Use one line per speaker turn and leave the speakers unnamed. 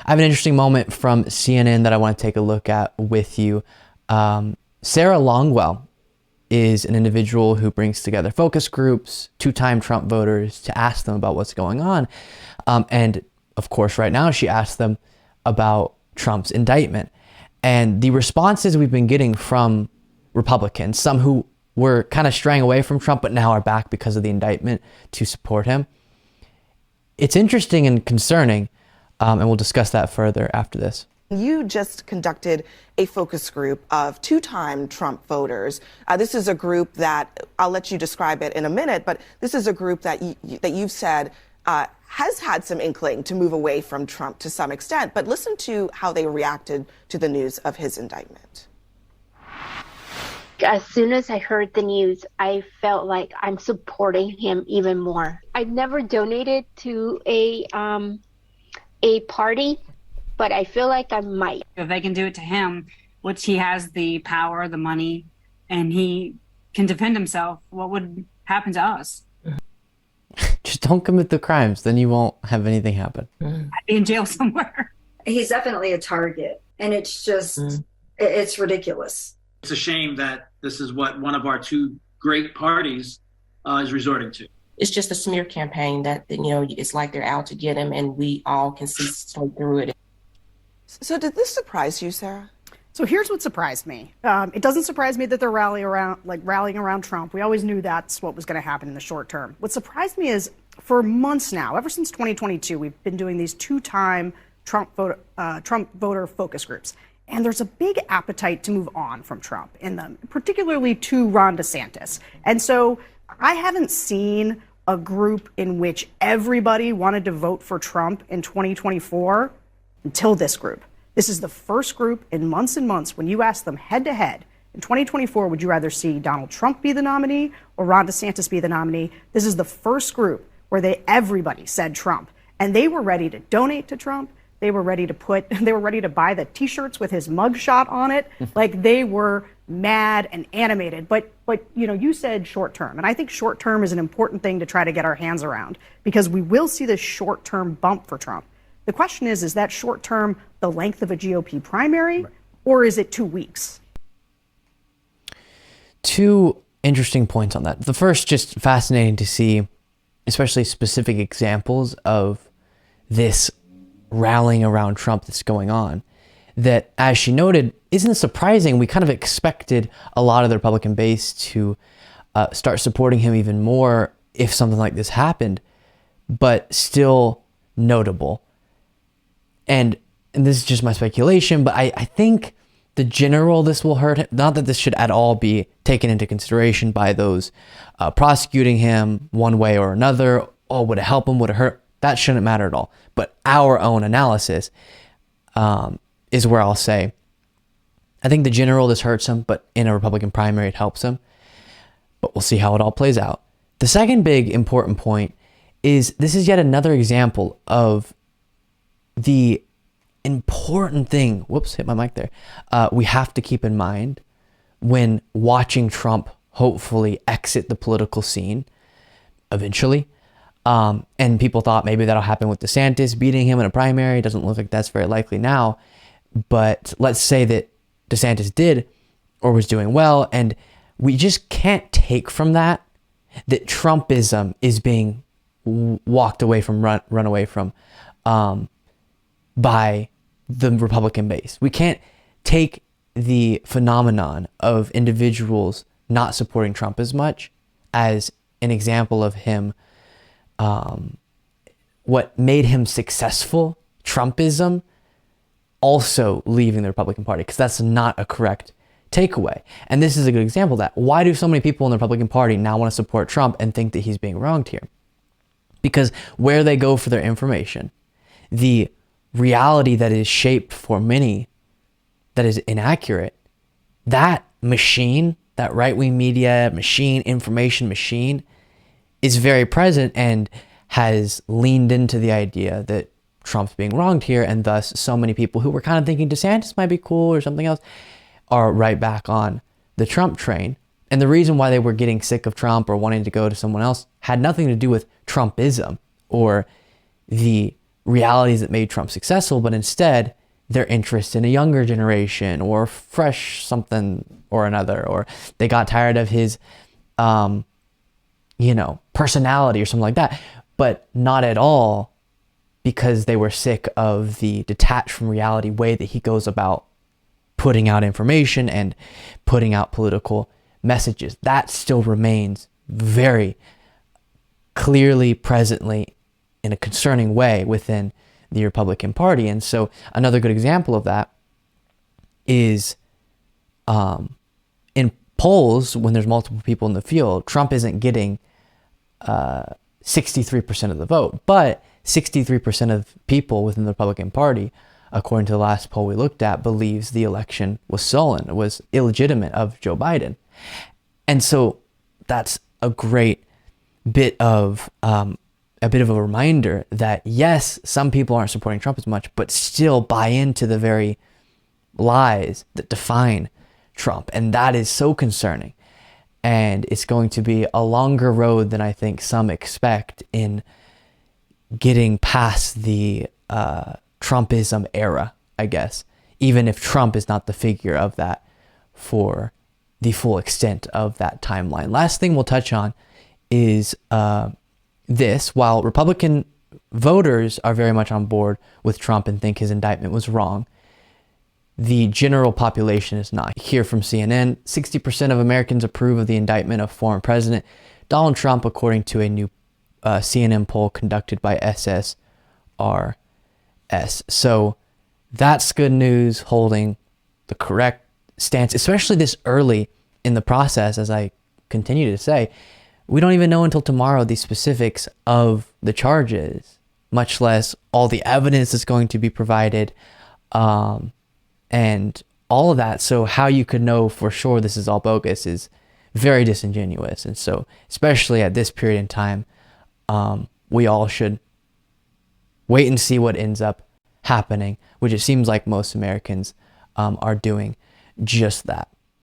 I have an interesting moment from CNN that I want to take a look at with you. Sarah Longwell is an individual who brings together focus groups, two-time Trump voters, to ask them about what's going on. And of course, right now, she asked them about Trump's indictment. And the responses we've been getting from Republicans, some who were kind of straying away from Trump, but now are back because of the indictment to support him. It's interesting and concerning, and we'll discuss that further after this.
You just conducted a focus group of two-time Trump voters. This is a group that, I'll let you describe it in a minute, but this is a group that you've said has had some inkling to move away from Trump to some extent. But listen to how they reacted to the news of his indictment.
As soon as I heard the news, I felt like I'm supporting him even more. I've never donated to a party, but I feel like I might.
If they can do it to him, which he has the power, the money, and he can defend himself, what would happen to us?
Just don't commit the crimes, then you won't have anything happen.
I'd be in jail somewhere.
He's definitely a target, and it's just, it's ridiculous.
It's a shame that this is what one of our two great parties is resorting to.
It's just a smear campaign that, it's like they're out to get him, and we all can see straight through it.
So did this surprise you, Sarah?
So here's what surprised me. It doesn't surprise me that they're rallying around Trump. We always knew that's what was going to happen in the short term. What surprised me is for months now, ever since 2022, we've been doing these two-time Trump voter focus groups. And there's a big appetite to move on from Trump in them, particularly to Ron DeSantis. And so I haven't seen a group in which everybody wanted to vote for Trump in 2024 until this group. This is the first group in months and months when you ask them head to head, in 2024, would you rather see Donald Trump be the nominee or Ron DeSantis be the nominee? This is the first group where everybody said Trump, and they were ready to donate to Trump. They were ready to buy the T-shirts with his mugshot on it. Like, they were mad and animated. But you said short term, and I think short term is an important thing to try to get our hands around, because we will see this short term bump for Trump. The question is that short term the length of a GOP primary, or is it 2 weeks?
Two interesting points on that. The first, just fascinating to see, especially specific examples of this rallying around Trump that's going on, that, as she noted, isn't surprising. We kind of expected a lot of the Republican base to start supporting him even more if something like this happened, but still notable. And this is just my speculation, but I think the general this will hurt him. Not that this should at all be taken into consideration by those prosecuting him one way or another. Oh, would it help him? Would it hurt? That shouldn't matter at all. But our own analysis is where I'll say, I think the general this hurts him, but in a Republican primary it helps him. But we'll see how it all plays out. The second big important point is this is yet another example of the important thing, hit my mic there, we have to keep in mind when watching Trump hopefully exit the political scene eventually. And people thought maybe that'll happen with DeSantis beating him in a primary. It doesn't look like that's very likely now. But let's say that DeSantis did or was doing well, and we just can't take from that Trumpism is being walked away from, run away from by the Republican base. We can't take the phenomenon of individuals not supporting Trump as much as an example of him, what made him successful, Trumpism, also leaving the Republican Party, because that's not a correct takeaway. And this is a good example of that. Why do so many people in the Republican Party now want to support Trump and think that he's being wronged here? Because where they go for their information, the reality that is shaped for many that is inaccurate, that machine, that right-wing media machine, information machine, is very present and has leaned into the idea that Trump's being wronged here, and thus so many people who were kind of thinking DeSantis might be cool or something else are right back on the Trump train. And the reason why they were getting sick of Trump or wanting to go to someone else had nothing to do with Trumpism or the realities that made Trump successful, but instead their interest in a younger generation or fresh something or another, or they got tired of his, personality or something like that, but not at all because they were sick of the detached from reality way that he goes about putting out information and putting out political messages. That still remains very clearly, presently, in a concerning way within the Republican Party. And so another good example of that is in polls, when there's multiple people in the field, Trump isn't getting 63% of the vote, but 63% of people within the Republican Party, according to the last poll we looked at, believes the election was stolen, it was illegitimate of Joe Biden. And so that's a great bit of a reminder that yes, some people aren't supporting Trump as much, but still buy into the very lies that define Trump. And that is so concerning. And it's going to be a longer road than I think some expect in getting past the Trumpism era, I guess, even if Trump is not the figure of that for the full extent of that timeline. Last thing we'll touch on is this. While Republican voters are very much on board with Trump and think his indictment was wrong, the general population is not. Here from CNN, 60% of Americans approve of the indictment of former President Donald Trump, according to a new CNN poll conducted by SSRS. So that's good news, holding the correct stance, especially this early in the process. As I continue to say, we don't even know until tomorrow the specifics of the charges, much less all the evidence that's going to be provided, and all of that. So how you could know for sure this is all bogus is very disingenuous. And so, especially at this period in time, we all should wait and see what ends up happening, which it seems like most Americans are doing just that.